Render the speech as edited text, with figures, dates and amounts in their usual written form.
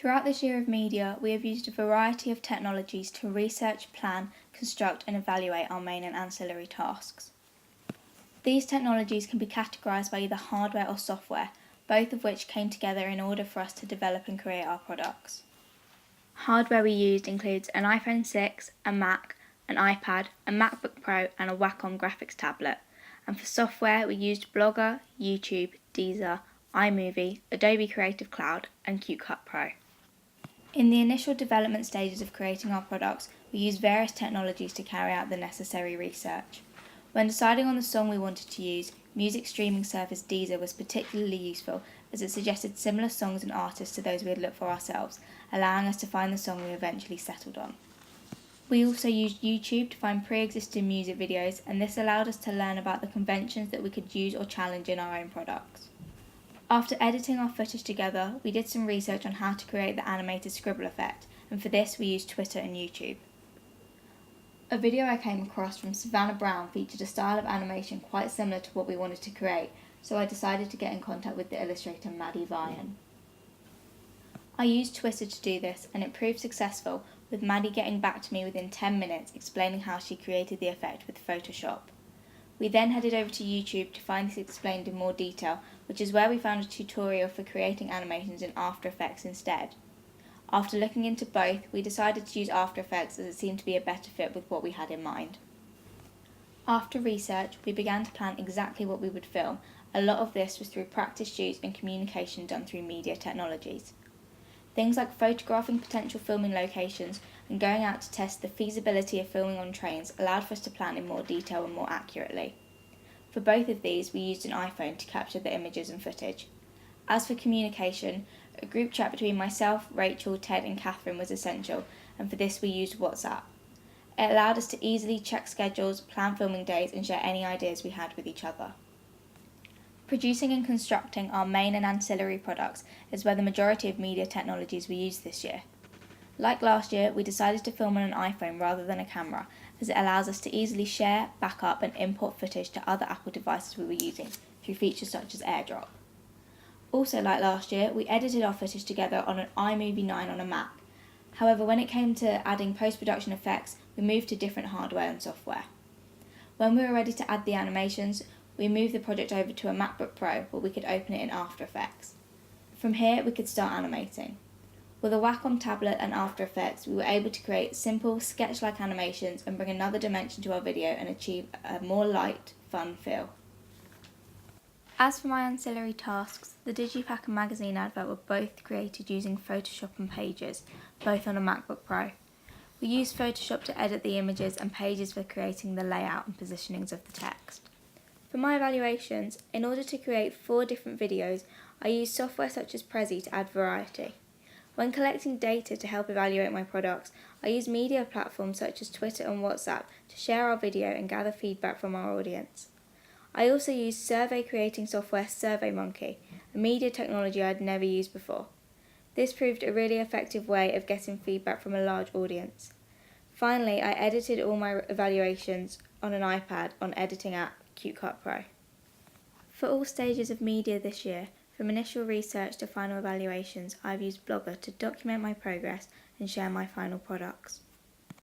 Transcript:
Throughout this year of media, we have used a variety of technologies to research, plan, construct and evaluate our main and ancillary tasks. These technologies can be categorised by either hardware or software, both of which came together in order for us to develop and create our products. Hardware we used includes an iPhone 6, a Mac, an iPad, a MacBook Pro and a Wacom graphics tablet. And for software we used Blogger, YouTube, Deezer, iMovie, Adobe Creative Cloud and CuteCut Pro. In the initial development stages of creating our products, we used various technologies to carry out the necessary research. When deciding on the song we wanted to use, music streaming service Deezer was particularly useful as it suggested similar songs and artists to those we had looked for ourselves, allowing us to find the song we eventually settled on. We also used YouTube to find pre-existing music videos, and this allowed us to learn about the conventions that we could use or challenge in our own products. After editing our footage together, we did some research on how to create the animated scribble effect, and for this we used Twitter and YouTube. A video I came across from Savannah Brown featured a style of animation quite similar to what we wanted to create, so I decided to get in contact with the illustrator Maddie Vian. I used Twitter to do this, and it proved successful, with Maddie getting back to me within 10 minutes explaining how she created the effect with Photoshop. We then headed over to YouTube to find this explained in more detail, which is where we found a tutorial for creating animations in After Effects instead. After looking into both, we decided to use After Effects as it seemed to be a better fit with what we had in mind. After research, we began to plan exactly what we would film. A lot of this was through practice shoots and communication done through media technologies. Things like photographing potential filming locations and going out to test the feasibility of filming on trains allowed for us to plan in more detail and more accurately. For both of these, we used an iPhone to capture the images and footage. As for communication, a group chat between myself, Rachel, Ted and Catherine was essential, and for this we used WhatsApp. It allowed us to easily check schedules, plan filming days and share any ideas we had with each other. Producing and constructing our main and ancillary products is where the majority of media technologies were used this year. Like last year, we decided to film on an iPhone rather than a camera, as it allows us to easily share, back up and import footage to other Apple devices we were using through features such as AirDrop. Also, like last year, we edited our footage together on an iMovie 9 on a Mac. However, when it came to adding post-production effects, we moved to different hardware and software. When we were ready to add the animations, we moved the project over to a MacBook Pro where we could open it in After Effects. From here, we could start animating. With a Wacom tablet and After Effects, we were able to create simple, sketch-like animations and bring another dimension to our video and achieve a more light, fun feel. As for my ancillary tasks, the Digipack and magazine advert were both created using Photoshop and Pages, both on a MacBook Pro. We used Photoshop to edit the images and Pages for creating the layout and positionings of the text. For my evaluations, in order to create 4 different videos, I used software such as Prezi to add variety. When collecting data to help evaluate my products, I used media platforms such as Twitter and WhatsApp to share our video and gather feedback from our audience. I also used survey creating software SurveyMonkey, a media technology I had never used before. This proved a really effective way of getting feedback from a large audience. Finally, I edited all my evaluations on an iPad on editing app CuteCut Pro. For all stages of media this year, from initial research to final evaluations, I've used Blogger to document my progress and share my final products.